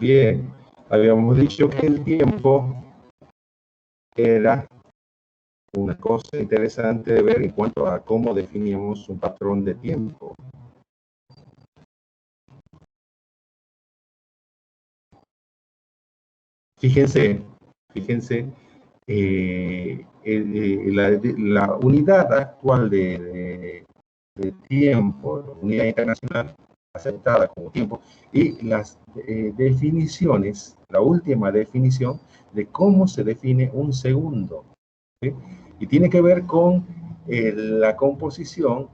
Bien, habíamos dicho que el tiempo era una cosa interesante de ver en cuanto a cómo definimos un patrón de tiempo. Fíjense, la unidad actual de tiempo, unidad internacional aceptada como tiempo, y las definiciones, la última definición de cómo se define un segundo, ¿sí? Y tiene que ver con la composición,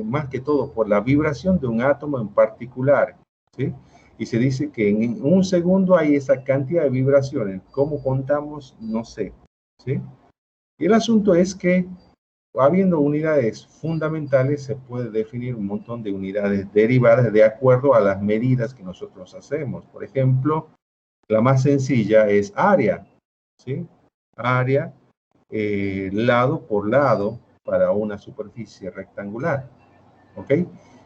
más que todo por la vibración de un átomo en particular, ¿sí? Y se dice que en un segundo hay esa cantidad de vibraciones. ¿Cómo contamos? No sé, ¿sí? Y el asunto es que habiendo unidades fundamentales, se puede definir un montón de unidades derivadas de acuerdo a las medidas que nosotros hacemos. Por ejemplo, la más sencilla es área, ¿sí? Área, lado por lado para una superficie rectangular, ¿ok?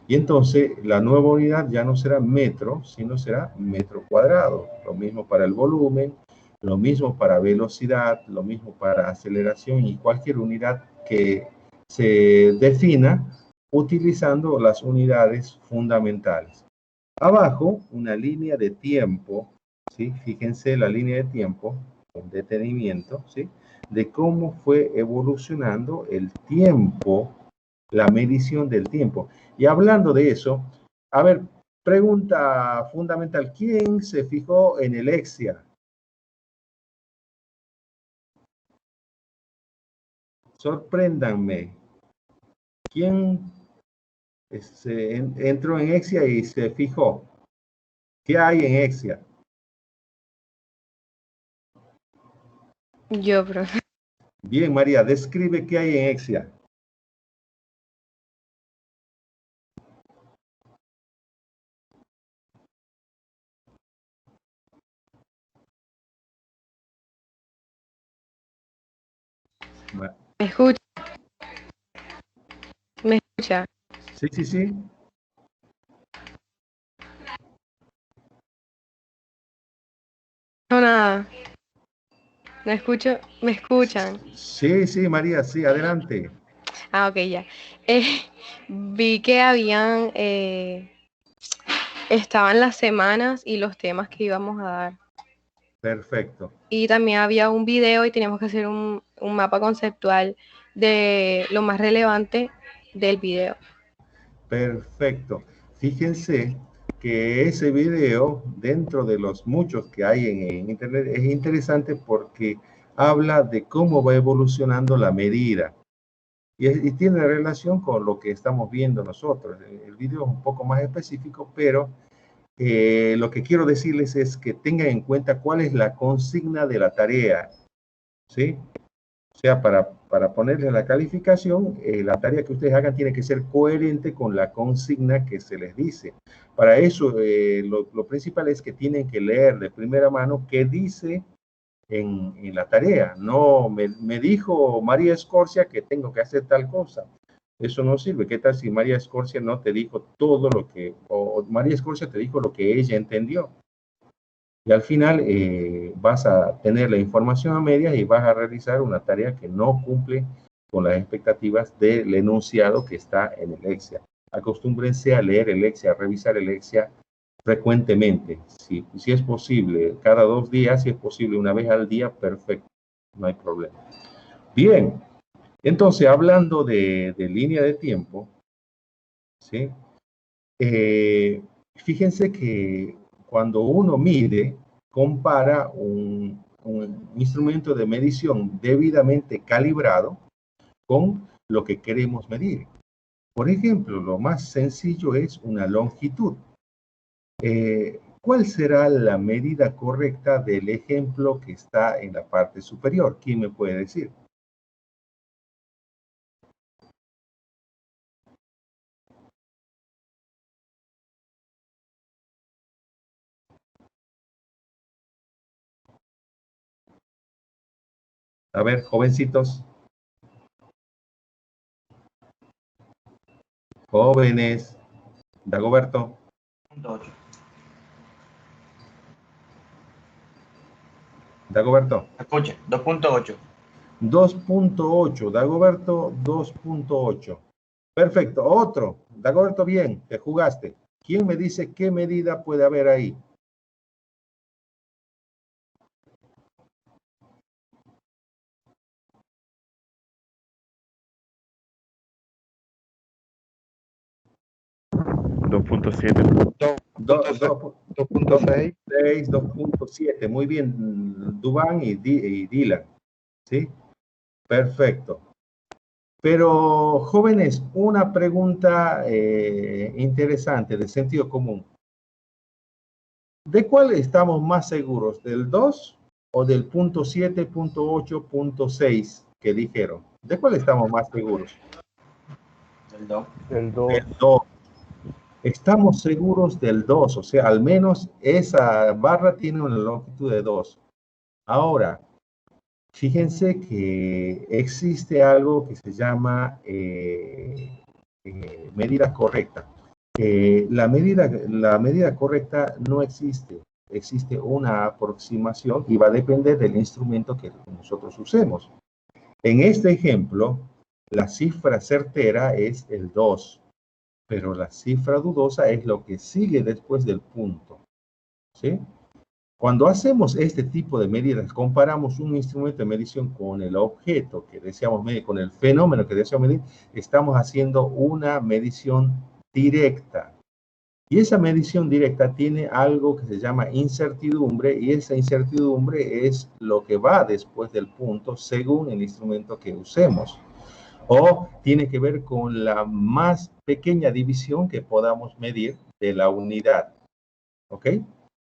Y entonces la nueva unidad ya no será metro, sino será metro cuadrado. Lo mismo para el volumen, lo mismo para velocidad, lo mismo para aceleración y cualquier unidad que se defina utilizando las unidades fundamentales. Abajo, una línea de tiempo, ¿sí? Fíjense la línea de tiempo, con detenimiento, ¿sí? De cómo fue evolucionando el tiempo, la medición del tiempo. Y hablando de eso, a ver, pregunta fundamental, ¿quién se fijó en el Exia? Sorpréndanme. ¿Quién entró en Exia y se fijó? ¿Qué hay en Exia? Yo, profe. Bien, María, describe qué hay en Exia. ¿Me escucha? ¿Me escucha? Sí, sí, sí. No, nada. No escucho. ¿Me escuchan? Sí, sí, María, sí, adelante. Ah, ok, ya. Vi que habían, estaban las semanas y los temas que íbamos a dar. Perfecto. Y también había un video y teníamos que hacer un mapa conceptual de lo más relevante del video. Perfecto. Fíjense que ese video, dentro de los muchos que hay en Internet, es interesante porque habla de cómo va evolucionando la medida. Y tiene relación con lo que estamos viendo nosotros. El video es un poco más específico, pero lo que quiero decirles es que tengan en cuenta cuál es la consigna de la tarea, ¿sí? O sea, para ponerle la calificación, la tarea que ustedes hagan tiene que ser coherente con la consigna que se les dice. Para eso, lo principal es que tienen que leer de primera mano qué dice en la tarea. No, me dijo María Escorcia que tengo que hacer tal cosa. Eso no sirve. ¿Qué tal si María Escorcia no te dijo todo lo que, o María Escorcia te dijo lo que ella entendió? Y al final vas a tener la información a medias y vas a realizar una tarea que no cumple con las expectativas del enunciado que está en el Exia. Acostúmbrense a leer el Exia, a revisar el Exia frecuentemente. Si es posible, cada 2 días, si es posible una vez al día, perfecto, no hay problema. Bien, entonces hablando de línea de tiempo, ¿sí? Fíjense que cuando uno mide, compara un instrumento de medición debidamente calibrado con lo que queremos medir. Por ejemplo, lo más sencillo es una longitud. ¿Cuál será la medida correcta del ejemplo que está en la parte superior? ¿Quién me puede decir? A ver, jovencitos, jóvenes, Dagoberto. Dagoberto. Escuche, 2.8. 2.8. Dagoberto, 2.8. Perfecto. Otro. Dagoberto, bien, te jugaste. ¿Quién me dice qué medida puede haber ahí? Dos punto seis. 2.7. Muy bien, Dubán y Dylan. ¿Sí? Perfecto. Pero, jóvenes, una pregunta interesante de sentido común. ¿De cuál estamos más seguros? ¿Del 2 o del punto 7, punto 8, punto 6 que dijeron? ¿De cuál estamos más seguros? El 2. El 2. Del 2. Estamos seguros del 2, o sea, al menos esa barra tiene una longitud de 2. Ahora, fíjense que existe algo que se llama medida correcta. La medida correcta no existe. Existe una aproximación y va a depender del instrumento que nosotros usemos. En este ejemplo, la cifra certera es el 2, pero la cifra dudosa es lo que sigue después del punto. ¿Sí? Cuando hacemos este tipo de medidas, comparamos un instrumento de medición con el objeto que deseamos medir, con el fenómeno que deseamos medir, estamos haciendo una medición directa. Y esa medición directa tiene algo que se llama incertidumbre, y esa incertidumbre es lo que va después del punto según el instrumento que usemos. O tiene que ver con la más pequeña división que podamos medir de la unidad. ¿Ok?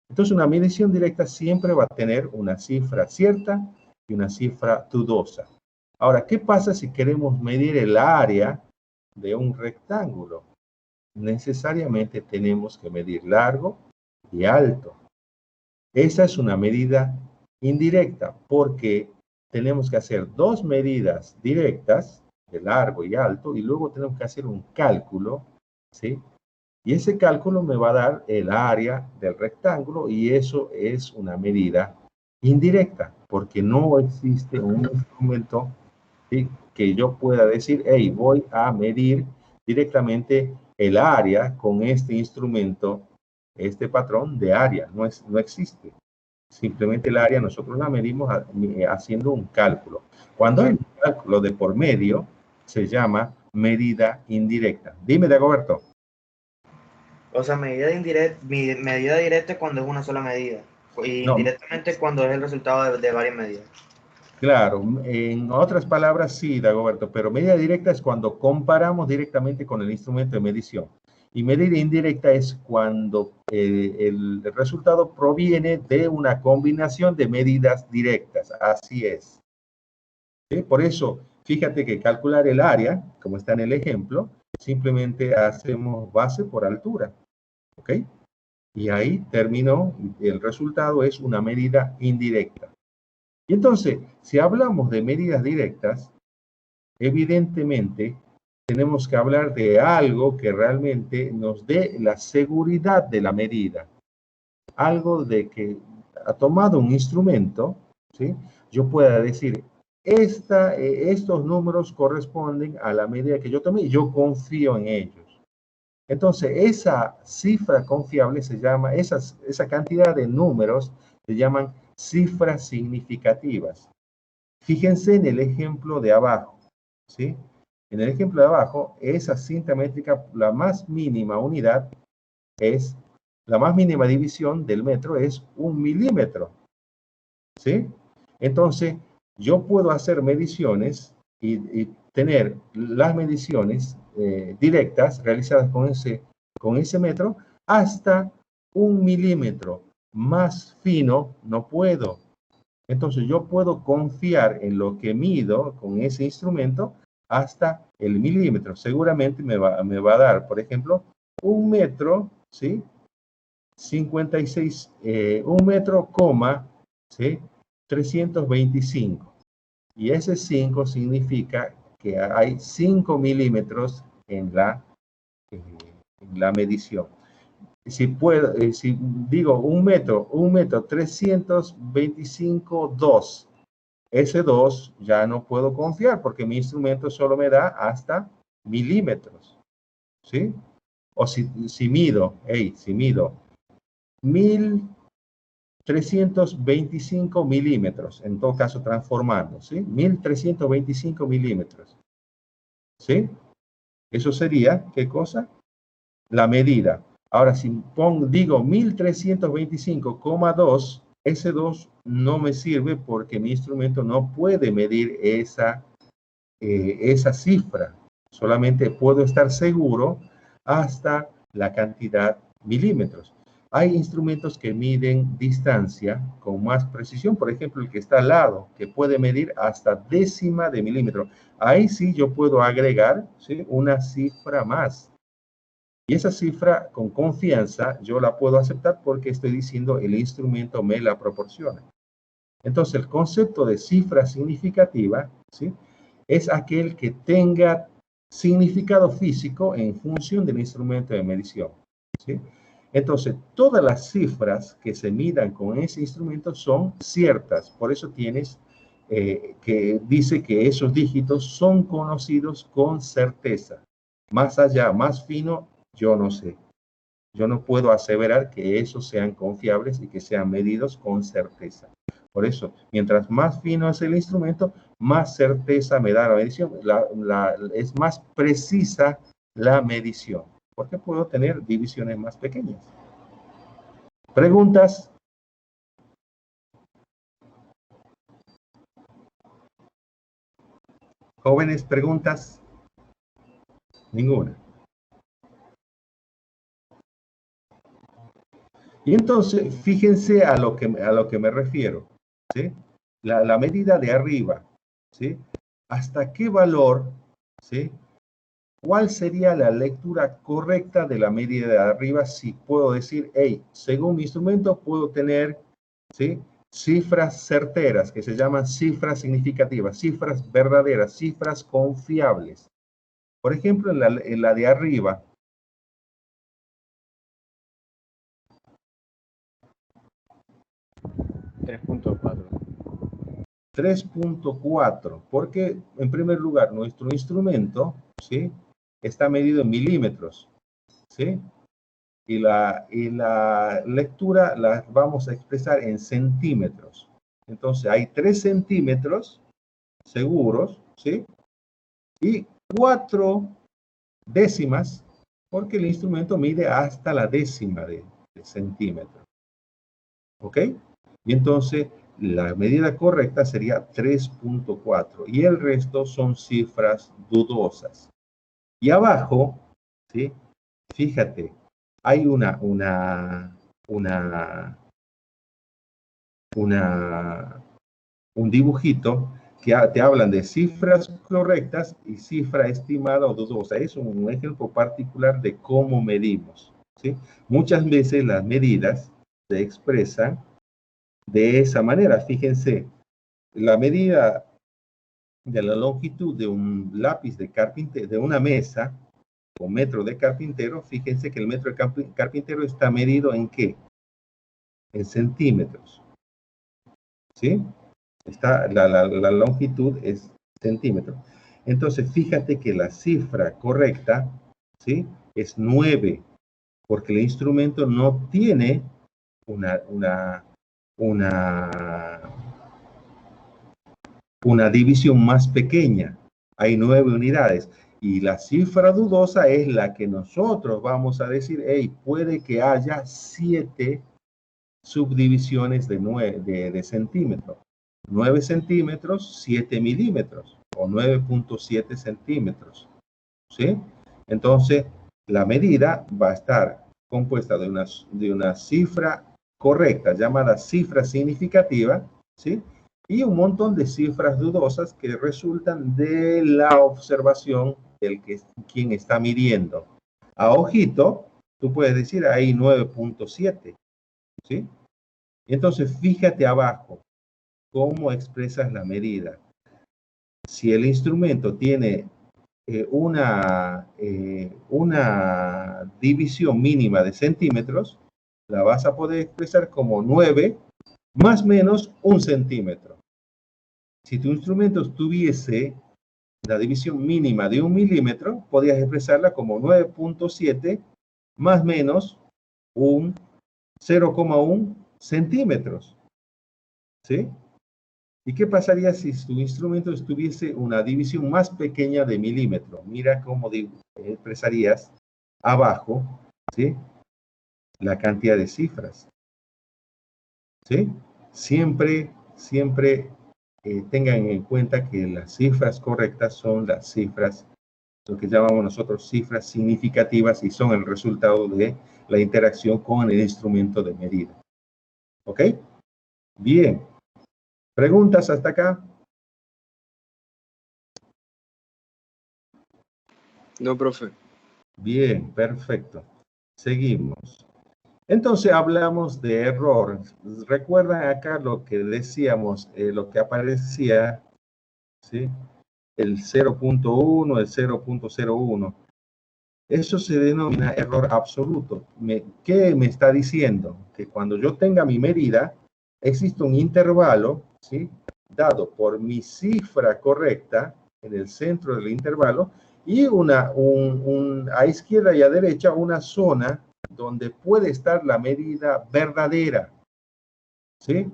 Entonces, una medición directa siempre va a tener una cifra cierta y una cifra dudosa. Ahora, ¿qué pasa si queremos medir el área de un rectángulo? Necesariamente tenemos que medir largo y alto. Esa es una medida indirecta porque tenemos que hacer dos medidas directas de largo y alto y luego tenemos que hacer un cálculo, ¿sí? Y ese cálculo me va a dar el área del rectángulo y eso es una medida indirecta porque no existe un instrumento, ¿sí?, que yo pueda decir, hey, voy a medir directamente el área con este instrumento, este patrón de área. No existe. Simplemente el área nosotros la medimos haciendo un cálculo. Cuando hay un cálculo de por medio, se llama medida indirecta. Dime, Dagoberto. O sea, medida directa es cuando es una sola medida. Y No, indirectamente cuando es el resultado de varias medidas. claro, en otras palabras sí, Dagoberto, pero medida directa es cuando comparamos directamente con el instrumento de medición. Y medida indirecta es cuando el resultado proviene de una combinación de medidas directas. Así es. ¿Sí? Por eso, fíjate que calcular el área, como está en el ejemplo, simplemente hacemos base por altura. ¿Ok? Y ahí terminó, el resultado es una medida indirecta. Y entonces, si hablamos de medidas directas, evidentemente tenemos que hablar de algo que realmente nos dé la seguridad de la medida. Algo de que, ha tomado un instrumento, ¿sí?, yo pueda decir, estos números corresponden a la medida que yo tomé y yo confío en ellos. Entonces, esa cifra confiable se llama, esa cantidad de números se llaman cifras significativas. Fíjense en el ejemplo de abajo, ¿sí? En el ejemplo de abajo, esa cinta métrica, la más mínima unidad es, la más mínima división del metro es 1 milímetro, ¿sí? Entonces, yo puedo hacer mediciones y tener las mediciones directas realizadas con ese metro hasta 1 milímetro. Más fino no puedo. Entonces yo puedo confiar en lo que mido con ese instrumento hasta el milímetro. Seguramente me va a dar, por ejemplo, 1 metro, ¿sí? 56, 1 metro, ¿sí?, 325. Y ese 5 significa que hay 5 milímetros en la medición. si puedo, si digo 1 metro 325,2, ese 2 ya no puedo confiar porque mi instrumento solo me da hasta milímetros, ¿sí? O si mido 1325 milímetros, en todo caso transformando, ¿sí? 1325 milímetros, ¿sí? Eso sería, ¿qué cosa? La medida. Ahora, si digo 1325,2, ese 2 no me sirve porque mi instrumento no puede medir esa cifra. Solamente puedo estar seguro hasta la cantidad milímetros. Hay instrumentos que miden distancia con más precisión, por ejemplo, el que está al lado, que puede medir hasta décima de milímetro. Ahí sí yo puedo agregar, ¿sí?, una cifra más. Y esa cifra, con confianza, yo la puedo aceptar porque estoy diciendo el instrumento me la proporciona. Entonces, el concepto de cifra significativa, ¿sí?, es aquel que tenga significado físico en función del instrumento de medición, ¿sí? Entonces, todas las cifras que se midan con ese instrumento son ciertas. Por eso tienes que dice que esos dígitos son conocidos con certeza. Más allá, más fino, yo no sé. Yo no puedo aseverar que esos sean confiables y que sean medidos con certeza. Por eso, mientras más fino es el instrumento, más certeza me da la medición. Es más precisa la medición, porque puedo tener divisiones más pequeñas. ¿Preguntas? Jóvenes, ¿preguntas? Ninguna. Y entonces, fíjense a lo que me refiero, ¿sí? La medida de arriba, ¿sí? ¿Hasta qué valor, ¿sí? ¿Cuál sería la lectura correcta de la medida de arriba si puedo decir, hey, según mi instrumento puedo tener, ¿sí?, cifras certeras, que se llaman cifras significativas, cifras verdaderas, cifras confiables? Por ejemplo, en la de arriba, 3.4. 3.4, porque en primer lugar nuestro instrumento, ¿sí?, está medido en milímetros, ¿sí? Y la lectura la vamos a expresar en centímetros. Entonces hay 3 centímetros seguros, ¿sí? Y 4 décimas, porque el instrumento mide hasta la décima de centímetro. ¿Ok? Y entonces la medida correcta sería 3.4 y el resto son cifras dudosas. Y abajo, ¿sí?, fíjate, hay un dibujito que te hablan de cifras correctas y cifra estimada o dudosa. Es un ejemplo particular de cómo medimos, ¿sí? Muchas veces las medidas se expresan de esa manera. Fíjense, la medida de la longitud de un lápiz de carpintero, de una mesa o metro de carpintero, fíjense que el metro de carpintero está medido ¿en qué? En centímetros, ¿sí? La longitud es centímetros. Entonces, fíjate que la cifra correcta, ¿sí?, es 9, porque el instrumento no tiene una división más pequeña. Hay 9 unidades. Y la cifra dudosa es la que nosotros vamos a decir, hey, puede que haya 7 subdivisiones de centímetros. 9 centímetros, 7 milímetros, o 9.7 centímetros, ¿sí? Entonces, la medida va a estar compuesta de una cifra correcta, llamada cifra significativa, ¿sí?, y un montón de cifras dudosas que resultan de la observación del quien está midiendo. A ojito, tú puedes decir ahí 9.7, ¿sí? Entonces, fíjate abajo cómo expresas la medida. Si el instrumento tiene una división mínima de centímetros, la vas a poder expresar como 9 más menos 1 centímetro. Si tu instrumento tuviese la división mínima de 1 milímetro, podías expresarla como 9.7 más menos 0,1 centímetros. ¿Sí? ¿Y qué pasaría si tu instrumento tuviese una división más pequeña de milímetro? Mira cómo expresarías abajo, ¿sí?, la cantidad de cifras. ¿Sí? Siempre tengan en cuenta que las cifras correctas son las cifras, lo que llamamos nosotros cifras significativas, y son el resultado de la interacción con el instrumento de medida. ¿Ok? Bien. ¿Preguntas hasta acá? No, profe. Bien, perfecto. Seguimos. Entonces hablamos de error. ¿Recuerdan acá lo que decíamos, lo que aparecía, ¿sí?, el 0.1, el 0.01? Eso se denomina error absoluto. ¿Qué me está diciendo? Que cuando yo tenga mi medida, existe un intervalo, ¿sí?, dado por mi cifra correcta en el centro del intervalo, y a izquierda y a derecha una zona donde puede estar la medida verdadera. ¿Sí?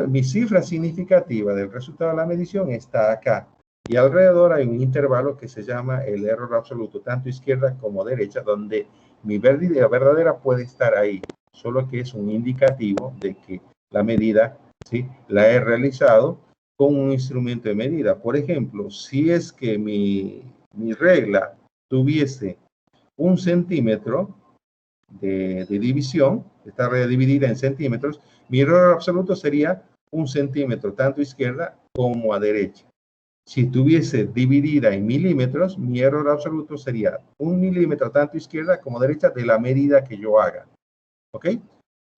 Mi cifra significativa del resultado de la medición está acá. Y alrededor hay un intervalo que se llama el error absoluto, tanto izquierda como derecha, donde mi medida verdadera puede estar ahí. Solo que es un indicativo de que la medida, ¿sí?, la he realizado con un instrumento de medida. Por ejemplo, si es que mi regla tuviese 1 centímetro de división, esta regla dividida en centímetros, mi error absoluto sería 1 centímetro, tanto a izquierda como a derecha. Si tuviese dividida en milímetros, mi error absoluto sería 1 milímetro, tanto a izquierda como a derecha, de la medida que yo haga. ¿Ok?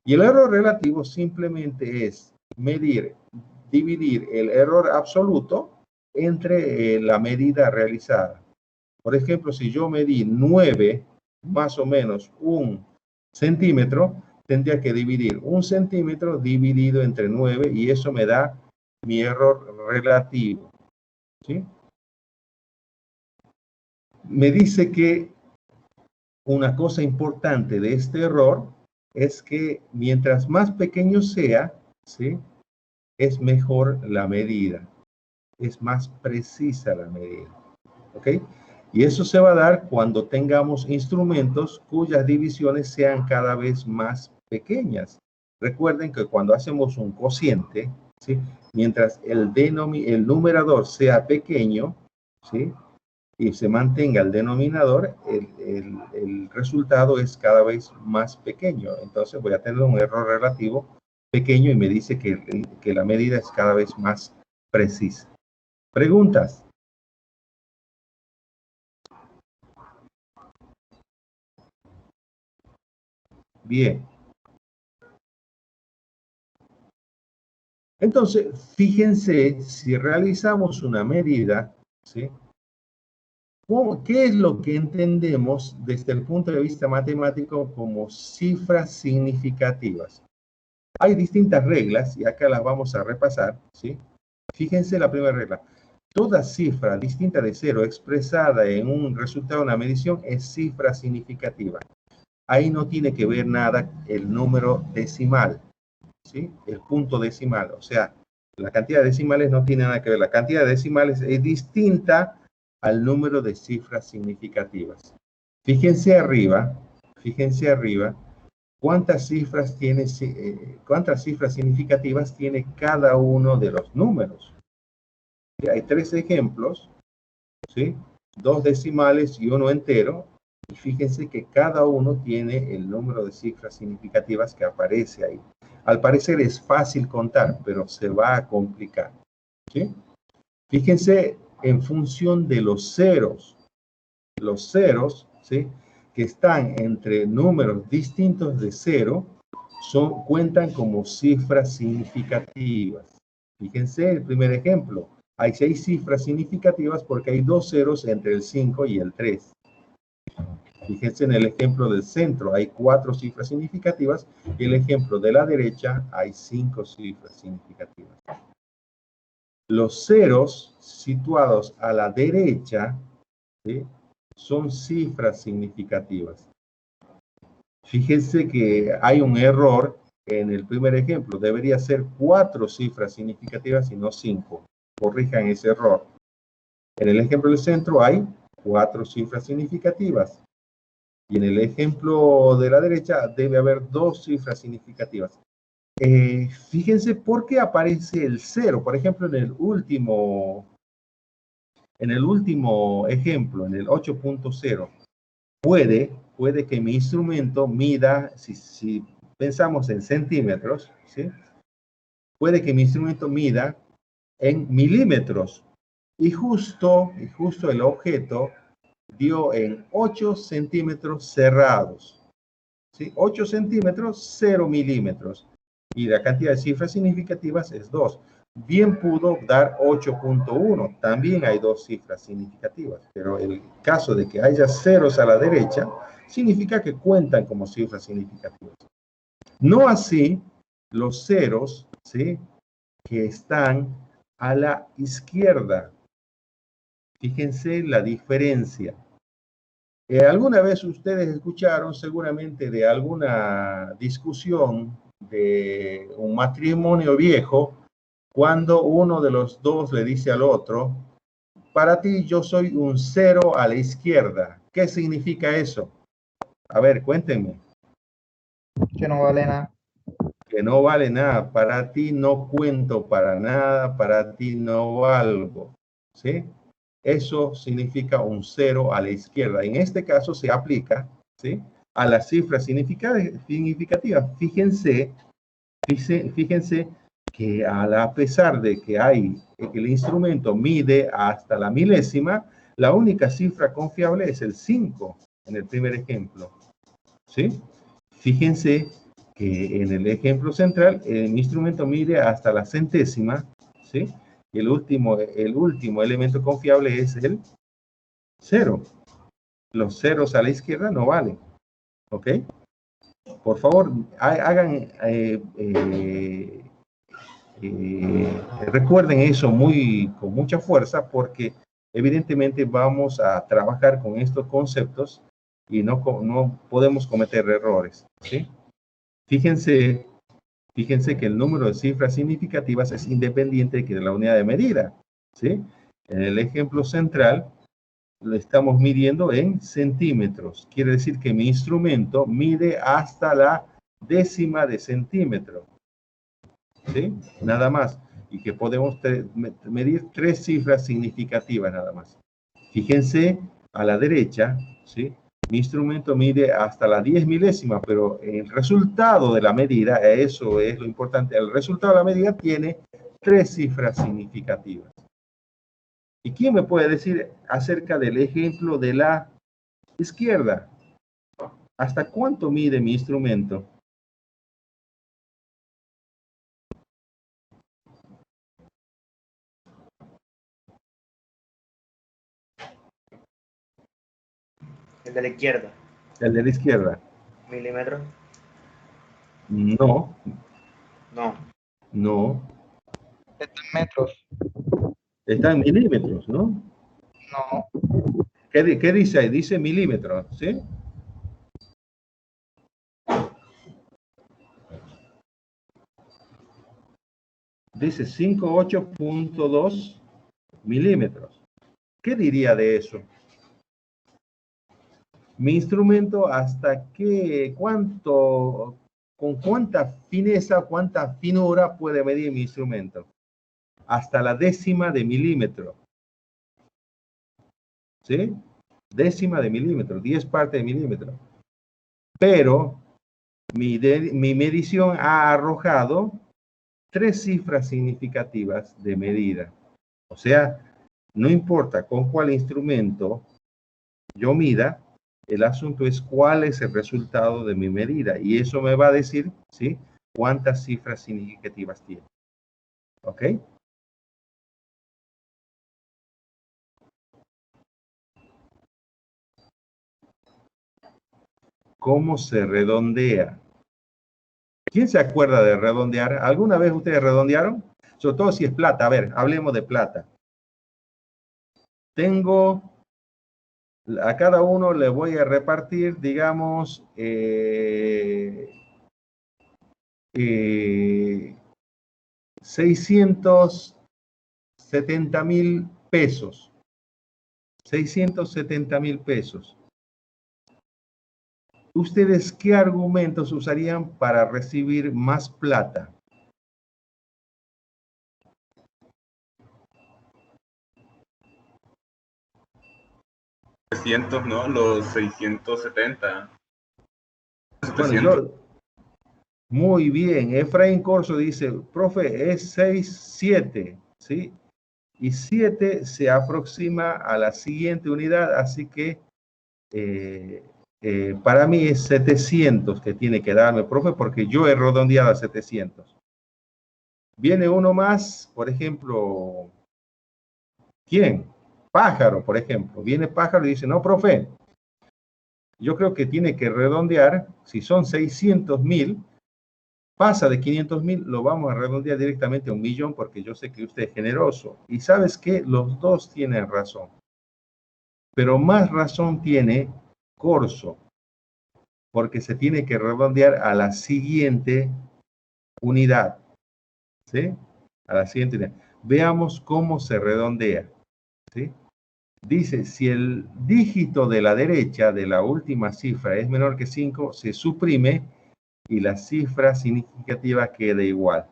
Y el error relativo simplemente es dividir el error absoluto entre la medida realizada. Por ejemplo, si yo medí 9, más o menos 1 centímetro, tendría que dividir 1 centímetro dividido entre 9, y eso me da mi error relativo. ¿Sí? Me dice que una cosa importante de este error es que mientras más pequeño sea, ¿sí?, es mejor la medida, es más precisa la medida. ¿Ok? Y eso se va a dar cuando tengamos instrumentos cuyas divisiones sean cada vez más pequeñas. Recuerden que cuando hacemos un cociente, ¿sí?, mientras el numerador sea pequeño, ¿sí?, y se mantenga el denominador, el resultado es cada vez más pequeño. Entonces voy a tener un error relativo pequeño y me dice que la medida es cada vez más precisa. ¿Preguntas? Bien. Entonces, fíjense, si realizamos una medida, ¿sí?, ¿qué es lo que entendemos desde el punto de vista matemático como cifras significativas? Hay distintas reglas y acá las vamos a repasar, ¿sí? Fíjense la primera regla. Toda cifra distinta de 0 expresada en un resultado de una medición es cifra significativa. Ahí no tiene que ver nada el número decimal, ¿sí?, el punto decimal. O sea, la cantidad de decimales no tiene nada que ver. La cantidad de decimales es distinta al número de cifras significativas. Fíjense arriba, cuántas cifras significativas tiene cada uno de los números. Hay 3 ejemplos, ¿sí?, 2 decimales y 1 entero. Y fíjense que cada uno tiene el número de cifras significativas que aparece ahí. Al parecer es fácil contar, pero se va a complicar, ¿sí? Fíjense en función de los ceros. Los ceros, ¿sí?, que están entre números distintos de 0, cuentan como cifras significativas. Fíjense el primer ejemplo. hay 6 cifras significativas porque hay 2 ceros entre el 5 y el 3. Fíjense en el ejemplo del centro, hay 4 cifras significativas, y el ejemplo de la derecha hay 5 cifras significativas. Los ceros situados a la derecha, ¿sí?, son cifras significativas. Fíjense que hay un error en el primer ejemplo, debería ser 4 cifras significativas y no 5. Corrijan ese error. En el ejemplo del centro hay 4 cifras significativas. Y en el ejemplo de la derecha debe haber 2 cifras significativas. Fíjense por qué aparece el 0. Por ejemplo, en el último ejemplo, en el 8.0, puede que mi instrumento mida, si pensamos en centímetros, ¿sí?, puede que mi instrumento mida en milímetros. Y justo el objeto dio en 8 centímetros cerrados, ¿sí? 8 centímetros, 0 milímetros. Y la cantidad de cifras significativas es 2. Bien pudo dar 8.1. También hay 2 cifras significativas. Pero el caso de que haya ceros a la derecha, significa que cuentan como cifras significativas. No así los ceros, ¿sí?, que están a la izquierda. Fíjense la diferencia. ¿Alguna vez ustedes escucharon seguramente de alguna discusión de un matrimonio viejo cuando uno de los dos le dice al otro: para ti yo soy un 0 a la izquierda? ¿Qué significa eso? A ver, cuéntenme. Que no vale nada. Que no vale nada, para ti no cuento para nada, para ti no valgo, ¿sí? Eso significa un 0 a la izquierda. En este caso se aplica, ¿sí?, a las cifras significativas. Fíjense que a pesar de que el instrumento mide hasta la milésima, la única cifra confiable es el 5 en el primer ejemplo, ¿sí? Fíjense que en el ejemplo central el instrumento mide hasta la centésima, ¿sí? El último elemento confiable es el 0. Los ceros a la izquierda no valen, ¿ok? Por favor, recuerden eso con mucha fuerza, porque evidentemente vamos a trabajar con estos conceptos y no podemos cometer errores, ¿sí? Fíjense que el número de cifras significativas es independiente de la unidad de medida, ¿sí? En el ejemplo central lo estamos midiendo en centímetros. Quiere decir que mi instrumento mide hasta la décima de centímetro, ¿sí? Nada más. Y que podemos medir 3 cifras significativas nada más. Fíjense a la derecha, ¿sí? Mi instrumento mide hasta la 10 milésima, pero el resultado de la medida, eso es lo importante, el resultado de la medida tiene 3 cifras significativas. ¿Y quién me puede decir acerca del ejemplo de la izquierda? ¿Hasta cuánto mide mi instrumento? El de la izquierda. El de la izquierda. ¿Milímetros? No, No. no. Está en metros. Está en milímetros, ¿no? No. ¿Qué dice ahí? Dice milímetros, ¿sí? Dice 58.2 milímetros. ¿Qué diría de eso? Mi instrumento, con cuánta fineza, cuánta finura puede medir mi instrumento. Hasta la décima de milímetro. ¿Sí? Décima de milímetro, 10 partes de milímetro. Pero mi medición ha arrojado 3 cifras significativas de medida. O sea, no importa con cuál instrumento yo mida, el asunto es cuál es el resultado de mi medida. Y eso me va a decir, ¿sí?, cuántas cifras significativas tiene. ¿Ok? cómo se redondea. ¿Quién se acuerda de redondear? ¿Alguna vez ustedes redondearon? Sobre todo si es plata. A ver, hablemos de plata. Tengo, a cada uno le voy a repartir, digamos, 670.000 pesos. 670.000 pesos. ¿Ustedes qué argumentos usarían para recibir más plata? 300, ¿no? Los 670. Bueno, 700. Muy bien. Efraín Corso dice, profe, es 6, 7, ¿sí? Y 7 se aproxima a la siguiente unidad, así que para mí es 700 que tiene que darme, profe, porque yo he redondeado a 700. Viene uno más, por ejemplo, ¿quién? Pájaro, por ejemplo. Viene Pájaro y dice, no, profe, yo creo que tiene que redondear, si son 600.000, pasa de 500.000, lo vamos a redondear directamente a 1.000.000 porque yo sé que usted es generoso. Y ¿sabes qué? Los dos tienen razón. Pero más razón tiene Corso, porque se tiene que redondear a la siguiente unidad. ¿Sí? A la siguiente unidad. Veamos cómo se redondea. ¿Sí? Dice, si el dígito de la derecha de la última cifra es menor que 5, se suprime y la cifra significativa queda igual.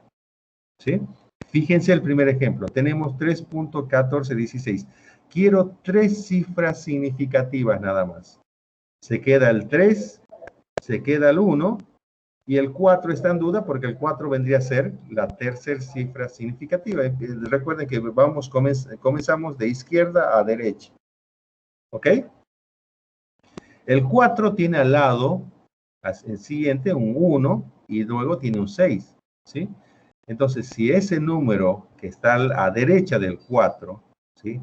¿Sí? Fíjense el primer ejemplo. Tenemos 3.1416. Quiero 3 cifras significativas nada más. Se queda el 3, se queda el 1 y el 4 está en duda porque el 4 vendría a ser la tercera cifra significativa. Recuerden que comenzamos de izquierda a derecha. ¿Ok? El 4 tiene al lado, el siguiente, un 1 y luego tiene un 6. ¿Sí? Entonces, si ese número que está a derecha del 4, ¿sí?,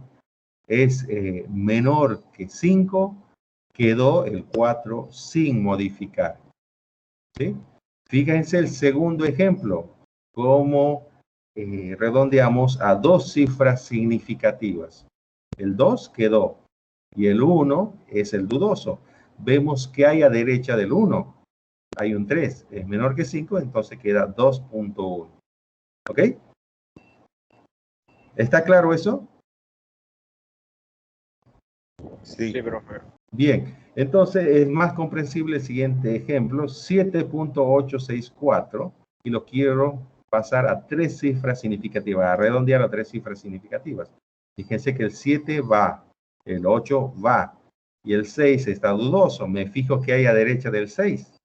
es menor que 5, quedó el 4 sin modificar. ¿Sí? Fíjense el segundo ejemplo, cómo redondeamos a 2 cifras significativas. El 2 quedó y el 1 es el dudoso. Vemos que hay a derecha del 1. Hay un 3, es menor que 5, entonces queda 2.1. ¿Ok? ¿Está claro eso? Sí. Sí, profe. Bien, entonces es más comprensible el siguiente ejemplo, 7.864, y lo quiero pasar a 3 cifras significativas, a redondear a 3 cifras significativas. Fíjense que el 7 va, el 8 va, y el 6 está dudoso. Me fijo que hay a derecha del 6,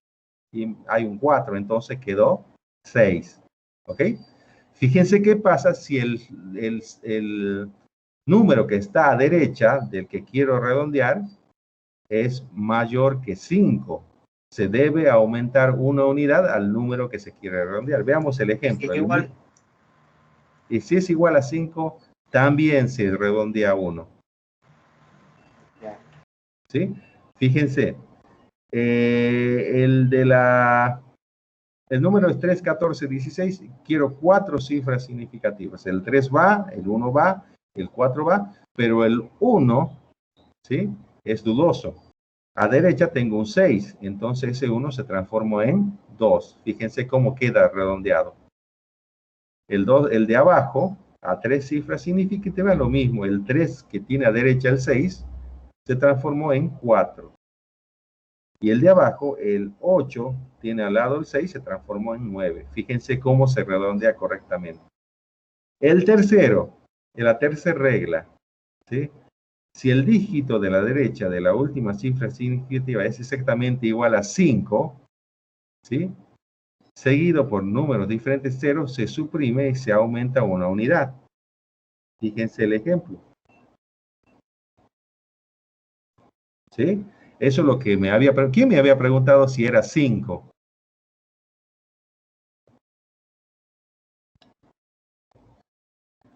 y hay un 4, entonces quedó 6. ¿Ok? Fíjense qué pasa si el número que está a derecha del que quiero redondear es mayor que 5. Se debe aumentar una unidad al número que se quiere redondear. Veamos el ejemplo. Sí, igual. Y si es igual a 5, también se redondea 1. Ya. ¿Sí? Fíjense, el número es 3, 14, 16. Quiero 4 cifras significativas. El 3 va, el 1 va, el 4 va, pero el 1, ¿sí?, es dudoso. A derecha tengo un 6, entonces ese 1 se transformó en 2. Fíjense cómo queda redondeado. El de abajo, a 3 cifras significativas, lo mismo. El 3 que tiene a derecha el 6, se transformó en 4. Y el de abajo, el 8, tiene al lado el 6, se transformó en 9. Fíjense cómo se redondea correctamente. El tercero, en la tercera regla, ¿sí?, si el dígito de la derecha de la última cifra significativa es exactamente igual a 5, ¿sí?, seguido por números diferentes ceros, se suprime y se aumenta una unidad. Fíjense el ejemplo. ¿Sí? Eso es lo que me había preguntado. ¿Quién me había preguntado si era 5?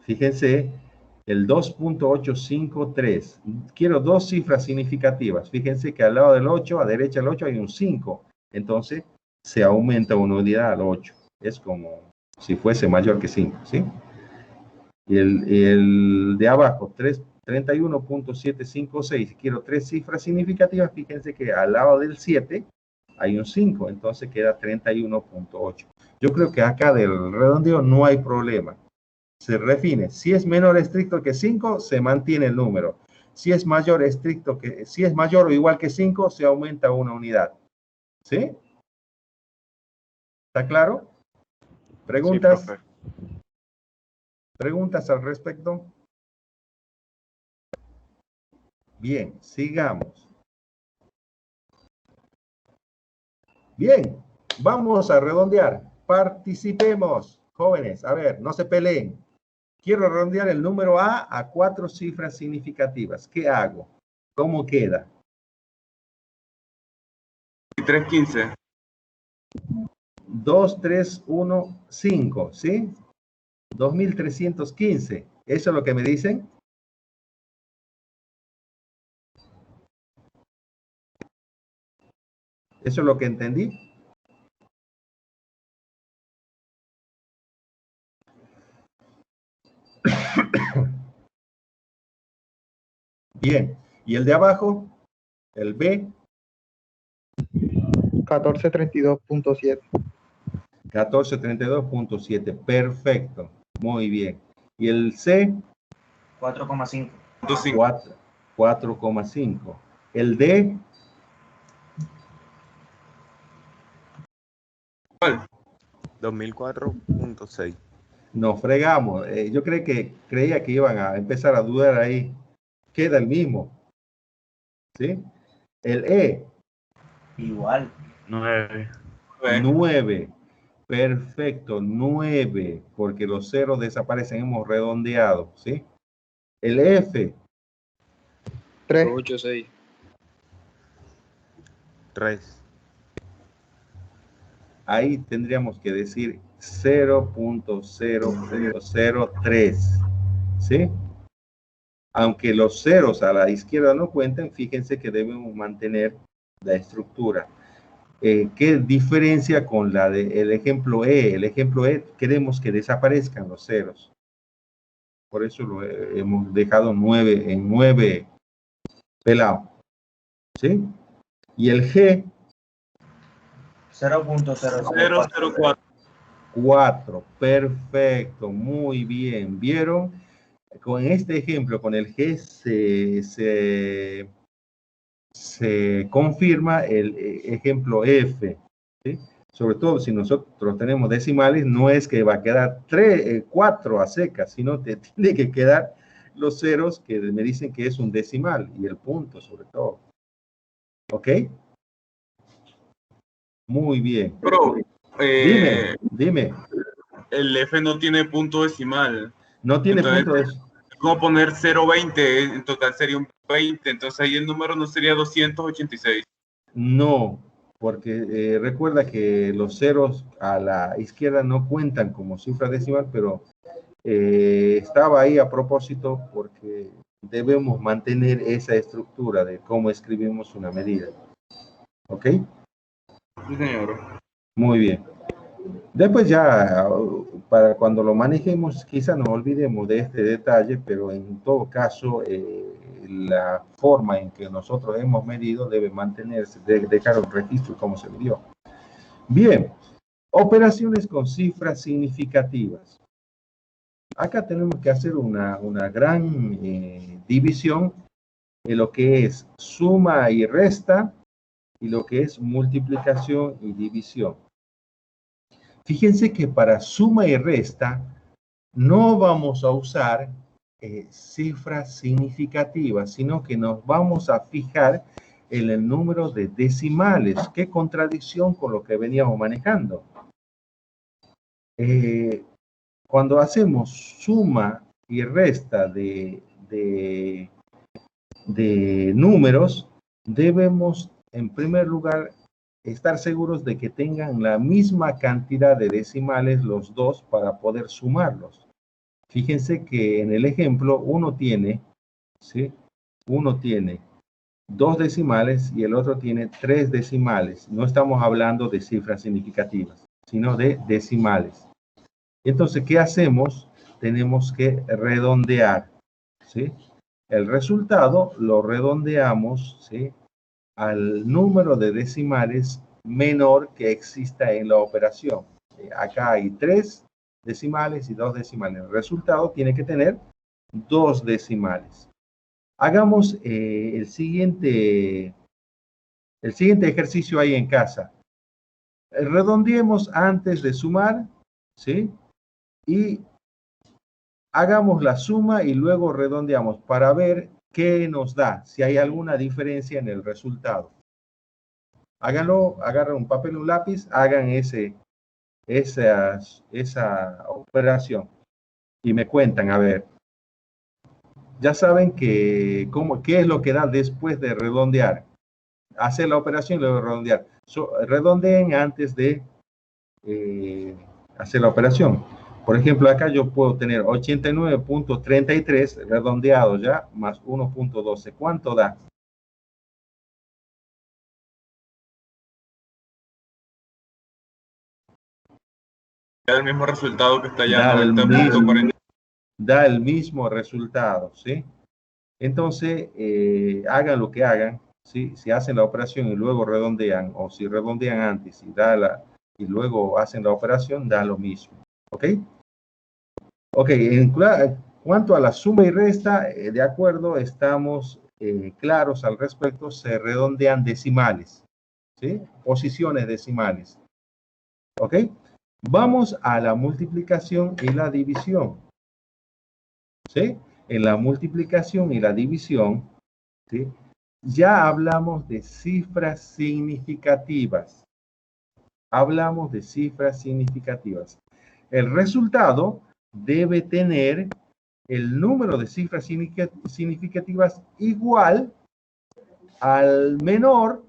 Fíjense, el 2.853. Quiero dos cifras significativas. Fíjense que al lado del 8, a derecha del 8 hay un 5. Entonces se aumenta una unidad al 8. Es como si fuese mayor que 5, ¿sí? Y el de abajo, 31.756. Quiero tres cifras significativas. Fíjense que al lado del 7 hay un 5. Entonces queda 31.8. Yo creo que acá del redondeo no hay problema. Se define, si es menor estricto que 5, se mantiene el número. Si es mayor o igual que 5, se aumenta una unidad. ¿Sí? ¿Está claro? ¿Preguntas? Sí, profe. ¿Preguntas al respecto? Bien, sigamos. Bien, vamos a redondear. Participemos, jóvenes. A ver, no se peleen. Quiero redondear el número a 4 cifras significativas. ¿Qué hago? ¿Cómo queda? 315. 2, 3, 1, 5, ¿sí? 2315. ¿Eso es lo que me dicen? ¿Eso es lo que entendí? Bien. ¿Y el de abajo? El B. 1432.7. 1432.7. Perfecto. Muy bien. ¿Y el C? 4,5. 4,5. ¿El D? ¿Cuál? 2004.6. Nos fregamos. Yo creía que iban a empezar a dudar ahí. Queda el mismo. ¿Sí? El E. Igual. 9. 9. Perfecto. 9. Porque los ceros desaparecen. Hemos redondeado. ¿Sí? El F. 3. 8-6. 3. Ahí tendríamos que decir 0.003. ¿Sí? Aunque los ceros a la izquierda no cuenten, fíjense que debemos mantener la estructura. ¿Qué diferencia con la del ejemplo E? El ejemplo E queremos que desaparezcan los ceros. Por eso lo hemos dejado 9 en 9 pelado. ¿Sí? Y el G. 0.004. 4. Perfecto. Muy bien. ¿Vieron? Con este ejemplo, con el G se confirma el ejemplo F, ¿sí? Sobre todo si nosotros tenemos decimales, no es que va a quedar 4 a secas, sino que tiene que quedar los ceros que me dicen que es un decimal y el punto sobre todo. ¿Ok? Muy bien. Pero, Dime. el F no tiene punto decimal. No tiene Entonces, punto de... ¿cómo poner 020? En total sería un 20. Entonces ahí el número no sería 286. No, porque recuerda que los ceros a la izquierda no cuentan como cifra decimal, pero estaba ahí a propósito porque debemos mantener esa estructura de cómo escribimos una medida. ¿Ok? Sí, señor. Muy bien. Después ya, para cuando lo manejemos, quizá nos olvidemos de este detalle, pero en todo caso, la forma en que nosotros hemos medido debe mantenerse, debe dejar un registro de cómo se midió. Bien, operaciones con cifras significativas. Acá tenemos que hacer una gran división en lo que es suma y resta y lo que es multiplicación y división. Fíjense que para suma y resta no vamos a usar cifras significativas, sino que nos vamos a fijar en el número de decimales. Qué contradicción con lo que veníamos manejando. Cuando hacemos suma y resta de números, debemos en primer lugar estar seguros de que tengan la misma cantidad de decimales los dos para poder sumarlos. Fíjense que en el ejemplo uno tiene, ¿sí? Uno tiene 2 decimales y el otro tiene 3 decimales. No estamos hablando de cifras significativas, sino de decimales. Entonces, ¿qué hacemos? Tenemos que redondear, ¿sí? El resultado lo redondeamos, ¿sí?, al número de decimales menor que exista en la operación. Acá hay 3 decimales y 2 decimales. El resultado tiene que tener 2 decimales. Hagamos el siguiente ejercicio ahí en casa. Redondeemos antes de sumar, ¿sí? Y hagamos la suma y luego redondeamos para ver qué nos da, si hay alguna diferencia en el resultado. Háganlo, agarren un papel y un lápiz, hagan esa operación y me cuentan, a ver. Ya saben qué es lo que da después de redondear. Hacer la operación y luego redondear. Redondeen antes de hacer la operación. Por ejemplo, acá yo puedo tener 89.33 redondeado ya, más 1.12. ¿Cuánto da? Da el mismo resultado que está allá, Da el 90.40. Da el mismo resultado, ¿sí? Entonces, hagan lo que hagan, ¿sí? Si hacen la operación y luego redondean, o si redondean antes y luego hacen la operación, da lo mismo, ¿ok? Ok, en cuanto a la suma y resta, de acuerdo, estamos claros al respecto, se redondean decimales, ¿sí? Posiciones decimales, ¿ok? Vamos a la multiplicación y la división, ¿sí? En la multiplicación y la división, ¿sí?, ya hablamos de cifras significativas. Hablamos de cifras significativas. El resultado debe tener el número de cifras significativas igual al menor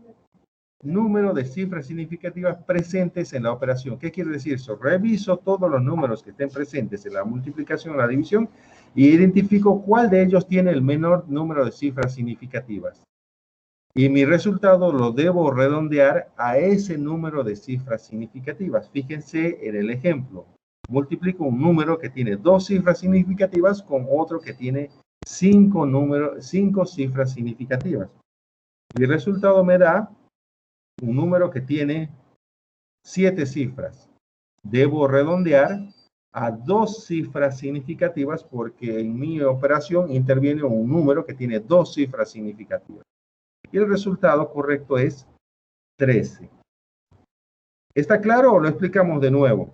número de cifras significativas presentes en la operación. ¿Qué quiere decir eso? Reviso todos los números que estén presentes en la multiplicación o la división y identifico cuál de ellos tiene el menor número de cifras significativas. Y mi resultado lo debo redondear a ese número de cifras significativas. Fíjense en el ejemplo. Multiplico un número que tiene 2 cifras significativas con otro que tiene 5 cifras significativas. Y el resultado me da un número que tiene 7 cifras. Debo redondear a 2 cifras significativas porque en mi operación interviene un número que tiene 2 cifras significativas. Y el resultado correcto es 13. ¿Está claro o lo explicamos de nuevo?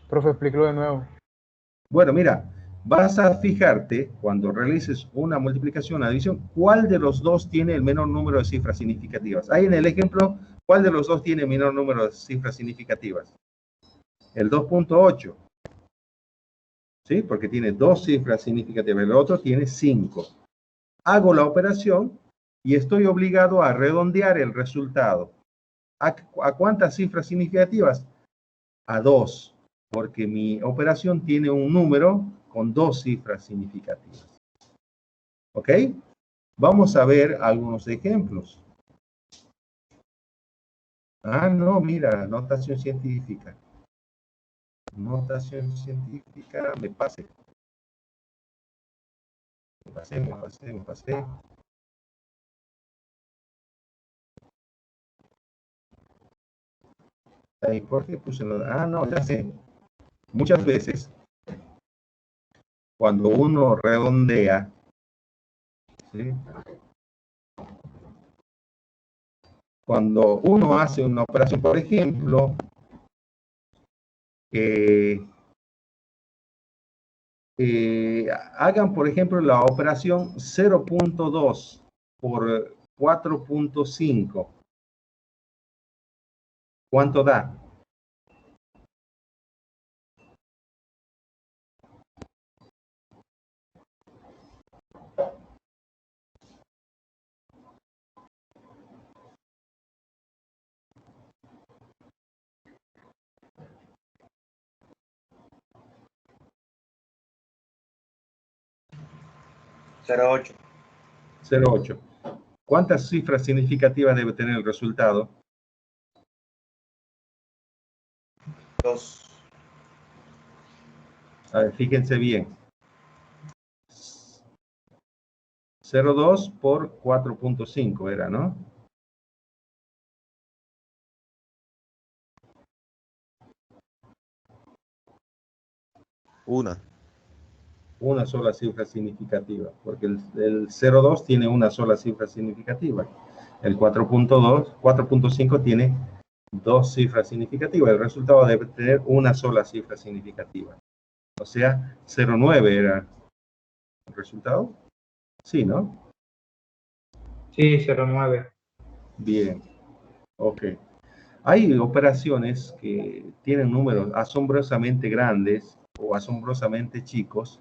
Profe, explíquelo de nuevo. Bueno, mira, vas a fijarte cuando realices una multiplicación o una división, cuál de los dos tiene el menor número de cifras significativas. Ahí en el ejemplo, ¿cuál de los dos tiene el menor número de cifras significativas? El 2.8. ¿Sí? Porque tiene 2 cifras significativas, el otro tiene 5. Hago la operación y estoy obligado a redondear el resultado. ¿A cuántas cifras significativas? A 2, porque mi operación tiene un número con 2 cifras significativas. ¿Ok? Vamos a ver algunos ejemplos. Ah, no, mira, notación científica. Notación científica, me pasé. Me pasé. Ahí, ¿por qué puse no, ya sé. Muchas veces, cuando uno redondea, ¿sí?, cuando uno hace una operación, por ejemplo, hagan, por ejemplo, la operación 0.2 por 4.5. ¿Cuánto da? 0,8. 0,8. ¿Cuántas cifras significativas debe tener el resultado? 2. A ver, fíjense bien. 0,2 por 4.5 era, ¿no? Una sola cifra significativa, porque el 0,2 tiene una sola cifra significativa. El 4.5 tiene dos cifras significativas. El resultado debe tener una sola cifra significativa. O sea, 0,9 era el resultado. Sí, ¿no? Sí, 0,9. Bien. Ok. Hay operaciones que tienen números asombrosamente grandes o asombrosamente chicos,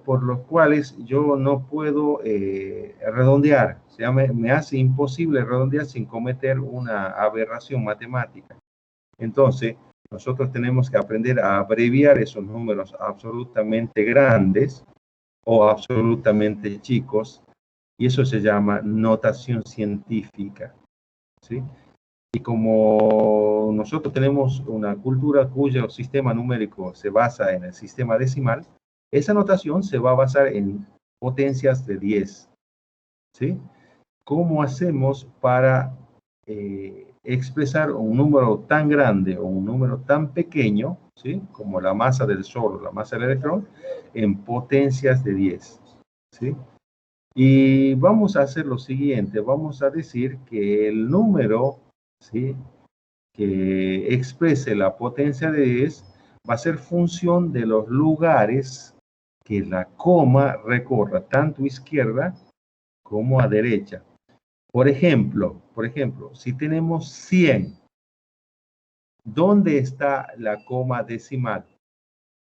por los cuales yo no puedo redondear. O sea, me hace imposible redondear sin cometer una aberración matemática. Entonces, nosotros tenemos que aprender a abreviar esos números absolutamente grandes o absolutamente chicos, y eso se llama notación científica, ¿sí? Y como nosotros tenemos una cultura cuyo sistema numérico se basa en el sistema decimal, esa notación se va a basar en potencias de 10. ¿Sí? ¿Cómo hacemos para expresar un número tan grande o un número tan pequeño, ¿sí? Como la masa del Sol o la masa del electrón, en potencias de 10? ¿Sí? Y vamos a hacer lo siguiente, vamos a decir que el número, ¿sí?, que exprese la potencia de 10 va a ser función de los lugares que la coma recorra, tanto a izquierda como a derecha. Por ejemplo, si tenemos 100, ¿dónde está la coma decimal?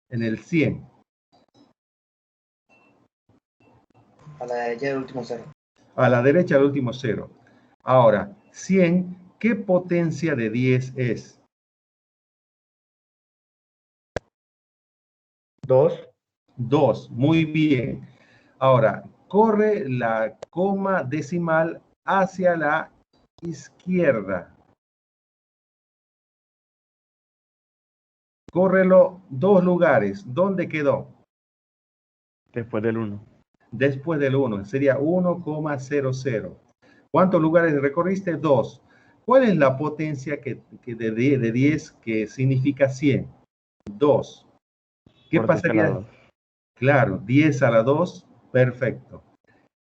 En el 100. A la derecha del último 0. A la derecha del último 0. Ahora, 100, ¿qué potencia de 10 es? 2. 2, muy bien. Ahora, corre la coma decimal hacia la izquierda. Córrelo 2 lugares. ¿Dónde quedó? Después del 1. Después del 1. Sería 1,00. ¿Cuántos lugares recorriste? 2. ¿Cuál es la potencia de 10 que significa 100? 2. ¿Qué Por 10 a la pasaría? 2. Claro, 10 a la 2. Perfecto.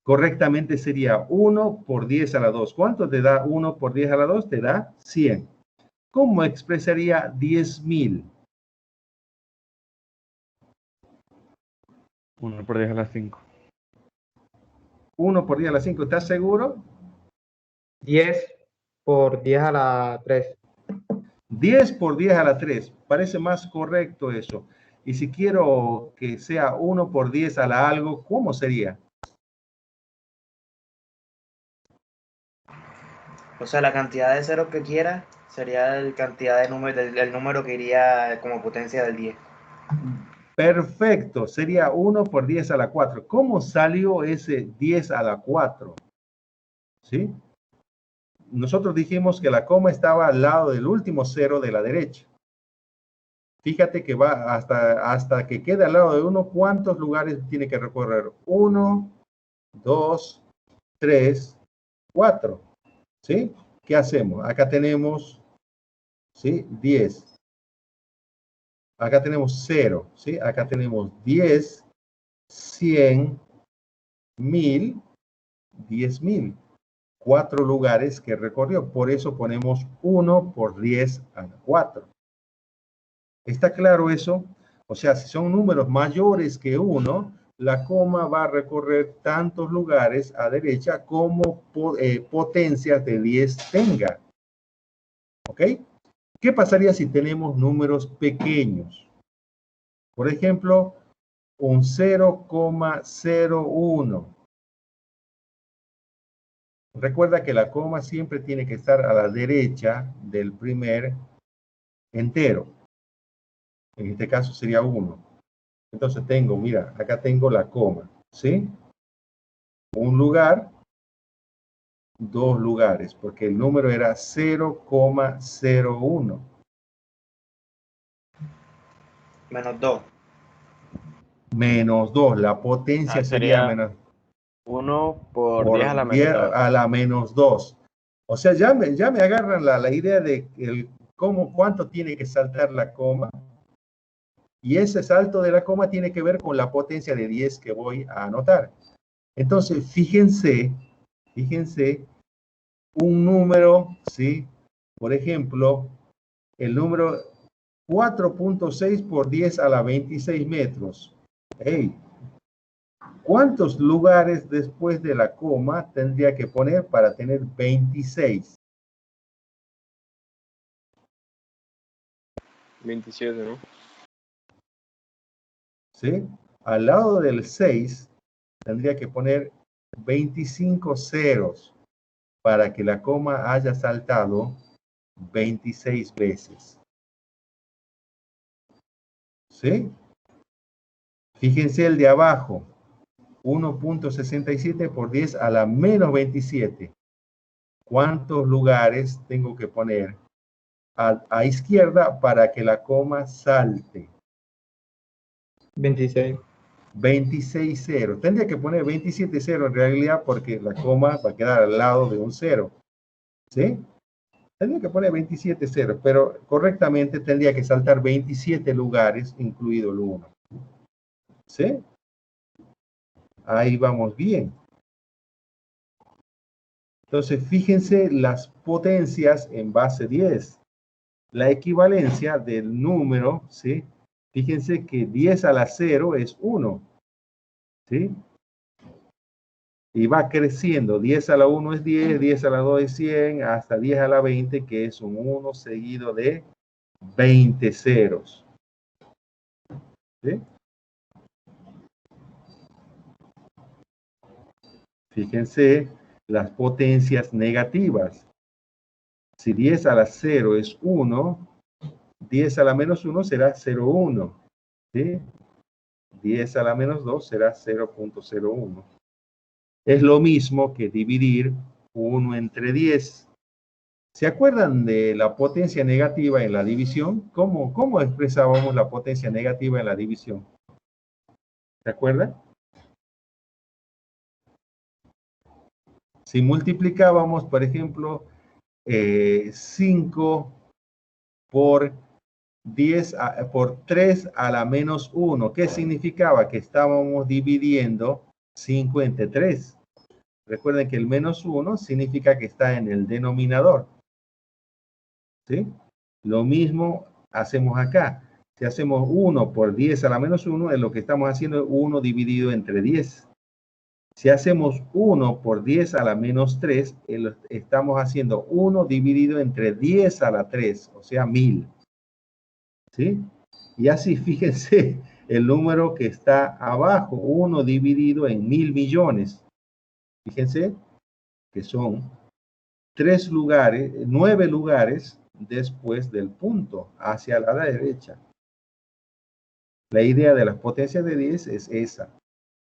Correctamente sería 1 por 10 a la 2. ¿Cuánto te da 1 por 10 a la 2? Te da 100. ¿Cómo expresaría 10.000? 1 por 10 a la 5. 1 por 10 a la 5. ¿Estás seguro? 10 por 10 a la 3. 10 por 10 a la 3. Parece más correcto eso. Y si quiero que sea 1 por 10 a la algo, ¿cómo sería? O sea, la cantidad de ceros que quiera sería la cantidad de número, el número que iría como potencia del 10. Perfecto. Sería 1 por 10 a la 4. ¿Cómo salió ese 10 a la 4? ¿Sí? Nosotros dijimos que la coma estaba al lado del último 0 de la derecha. Fíjate que va hasta que quede al lado de 1, ¿cuántos lugares tiene que recorrer? 1, 2, 3, 4. ¿Sí? ¿Qué hacemos? Acá tenemos, ¿sí?, 10. Acá tenemos 0. ¿Sí? Acá tenemos 10, 100, 1000, 10.000. 4 lugares que recorrió. Por eso ponemos 1 por 10 a la 4. ¿Está claro eso? O sea, si son números mayores que 1, la coma va a recorrer tantos lugares a derecha como potencias de 10 tenga. ¿Ok? ¿Qué pasaría si tenemos números pequeños? Por ejemplo, un 0,01. Recuerda que la coma siempre tiene que estar a la derecha del primer entero. En este caso sería 1. Entonces tengo, mira, acá tengo la coma, ¿sí? Un lugar, dos lugares, porque el número era 0,01. Menos 2. Menos 2, la potencia sería Sería menos 1 por 10 a por la 10 menos 2. a la menos 2. O sea, ya me agarran la idea de cuánto tiene que saltar la coma. Y ese salto de la coma tiene que ver con la potencia de 10 que voy a anotar. Entonces, fíjense, un número, ¿sí? Por ejemplo, el número 4.6 por 10 a la 26 metros. Hey, ¿cuántos lugares después de la coma tendría que poner para tener 26? 27, ¿no? ¿Sí? Al lado del 6 tendría que poner 25 ceros para que la coma haya saltado 26 veces. ¿Sí? Fíjense el de abajo. 1.67 por 10 a la menos 27. ¿Cuántos lugares tengo que poner a izquierda para que la coma salte? 26. 26 ceros. Tendría que poner 27 ceros en realidad porque la coma va a quedar al lado de un cero. ¿Sí? Tendría que poner 27 ceros, pero correctamente tendría que saltar 27 lugares, incluido el 1. ¿Sí? Ahí vamos bien. Entonces, fíjense las potencias en base 10. La equivalencia del número, ¿sí? Fíjense que 10 a la 0 es 1. ¿Sí? Y va creciendo. 10 a la 1 es 10, 10 a la 2 es 100, hasta 10 a la 20, que es un 1 seguido de 20 ceros. ¿Sí? Fíjense las potencias negativas. Si 10 a la 0 es 1, 10 a la menos 1 será 0,1. ¿Sí? 10 a la menos 2 será 0.01. Es lo mismo que dividir 1 entre 10. ¿Se acuerdan de la potencia negativa en la división? ¿Cómo expresábamos la potencia negativa en la división? ¿Se acuerdan? Si multiplicábamos, por ejemplo, 5 por 3 a la menos 1, ¿qué significaba? Que estábamos dividiendo 5 entre 3. Recuerden que el menos 1 significa que está en el denominador. ¿Sí? Lo mismo hacemos acá. Si hacemos 1 por 10 a la menos 1, es lo que estamos haciendo es 1 dividido entre 10. Si hacemos 1 por 10 a la menos 3, estamos haciendo 1 dividido entre 10 a la 3, o sea, 1000. ¿Sí? Y así, fíjense, el número que está abajo, 1 dividido en 1000 millones. Fíjense que son 9 lugares después del punto, hacia la derecha. La idea de las potencias de 10 es esa.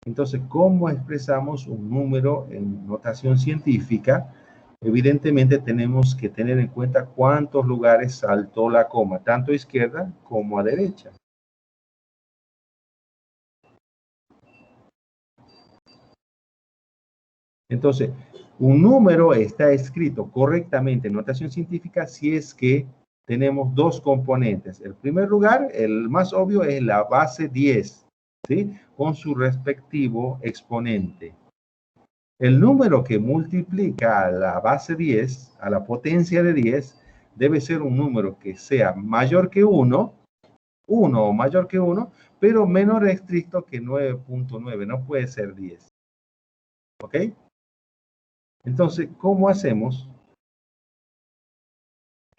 Entonces, ¿cómo expresamos un número en notación científica? Evidentemente tenemos que tener en cuenta cuántos lugares saltó la coma, tanto a izquierda como a derecha. Entonces, un número está escrito correctamente en notación científica si es que tenemos dos componentes. El primer lugar, el más obvio, es la base 10, ¿sí? Con su respectivo exponente. El número que multiplica a la base 10, a la potencia de 10, debe ser un número que sea mayor que 1 o mayor que 1, pero menor estricto que 9.9, no puede ser 10. ¿Ok? Entonces, ¿cómo hacemos?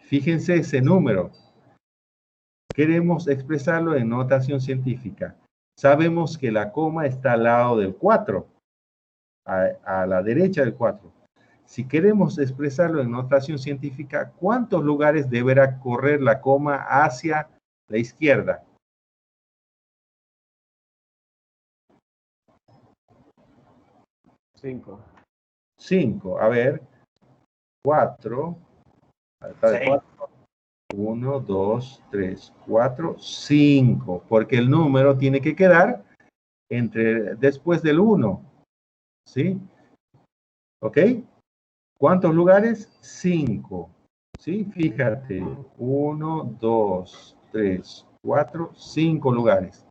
Fíjense ese número. Queremos expresarlo en notación científica. Sabemos que la coma está al lado del 4, a la derecha del 4. Si queremos expresarlo en notación científica, ¿cuántos lugares deberá correr la coma hacia la izquierda? 5. 5. A ver. 4. 1, 2, 3, 4, 5. Porque el número tiene que quedar después del 1. ¿Sí? ¿Ok? ¿Cuántos lugares? 5. ¿Sí? Fíjate. 1, 2, 3, 4, 5 lugares.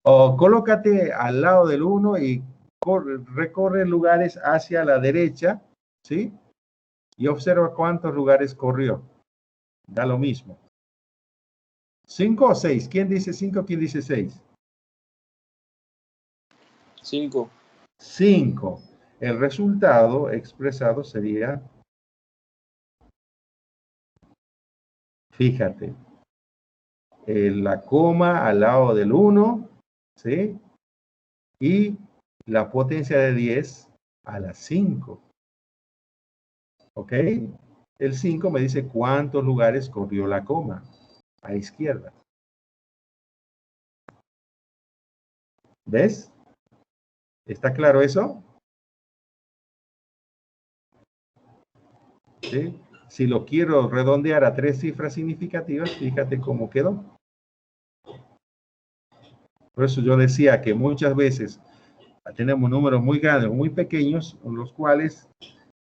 O colócate al lado del 1 y recorre lugares hacia la derecha. ¿Sí? Y observa cuántos lugares corrió. Da lo mismo. 5 o 6. ¿Quién dice 5? ¿Quién dice 6? 5. 5. El resultado expresado sería, fíjate, la coma al lado del 1, ¿sí? Y la potencia de 10 a la 5. ¿Ok? El 5 me dice cuántos lugares corrió la coma a izquierda. ¿Ves? ¿Está claro eso? ¿Sí? Si lo quiero redondear a 3 cifras significativas, fíjate cómo quedó. Por eso yo decía que muchas veces tenemos números muy grandes o muy pequeños, con los cuales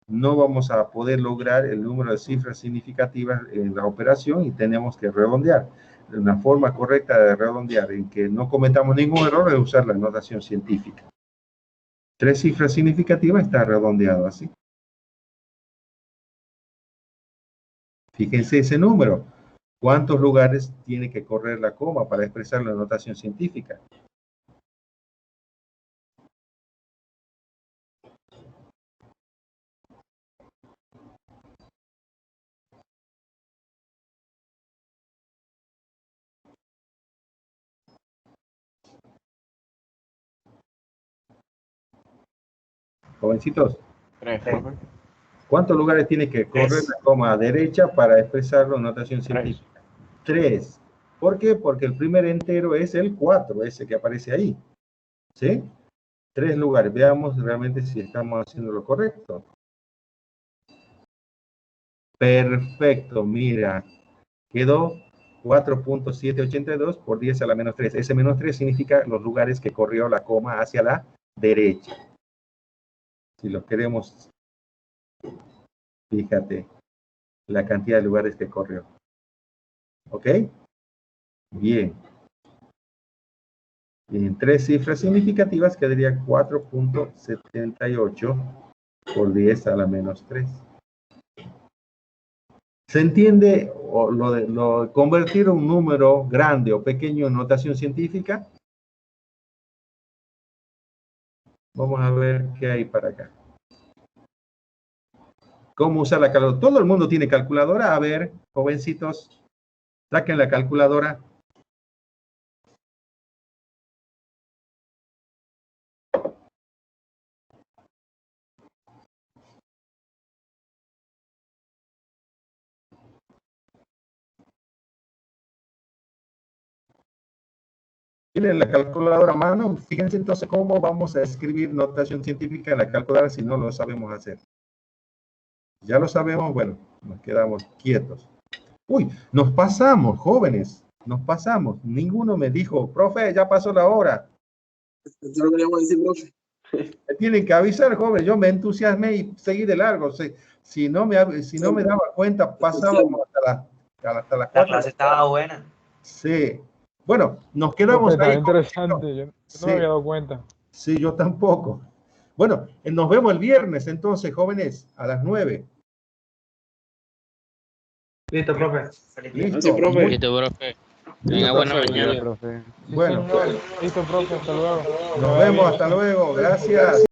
no vamos a poder lograr el número de cifras significativas en la operación y tenemos que redondear. Una forma correcta de redondear en que no cometamos ningún error es usar la notación científica. 3 cifras significativas está redondeado así. Fíjense ese número. ¿Cuántos lugares tiene que correr la coma para expresar la notación científica? Jovencitos, 3, profe. ¿cuántos lugares tiene que correr la coma derecha para expresarlo en notación 3. científica? 3. ¿Por qué? Porque el primer entero es el 4, ese que aparece ahí. ¿Sí? 3 lugares. Veamos realmente si estamos haciendo lo correcto. Perfecto, mira. Quedó 4.782 por 10 a la menos 3. Ese menos 3 significa los lugares que corrió la coma hacia la derecha. Si lo queremos, fíjate la cantidad de lugares que corrió. ¿Ok? Bien. Y en 3 cifras significativas quedaría 4.78 por 10 a la menos 3. ¿Se entiende lo de convertir un número grande o pequeño en notación científica? Vamos a ver qué hay para acá. ¿Cómo usar la calculadora? Todo el mundo tiene calculadora. A ver, jovencitos, saquen la calculadora. ¿Tienen la calculadora a mano? Fíjense entonces cómo vamos a escribir notación científica en la calculadora si no lo sabemos hacer. Ya lo sabemos, bueno, nos quedamos quietos. Uy, nos pasamos, jóvenes, nos pasamos. Ninguno me dijo, profe, ya pasó la hora. Eso lo queríamos decir, profe. Me tienen que avisar, joven. Yo me entusiasmé y seguí de largo. Si no me daba cuenta, pasábamos hasta las La 4. clase estaba buena. Sí. Bueno, nos quedamos Profe, ahí. está interesante, yo no Sí. me había dado cuenta. Sí, yo tampoco. Bueno, nos vemos el viernes entonces, jóvenes, a las 9. Listo, profe. Listo. profe. Listo, profe. Listo, Venga, buena profe. mañana. Profe. Sí, Bueno, señor. Listo, profe, hasta luego. nos vemos, hasta luego. Gracias.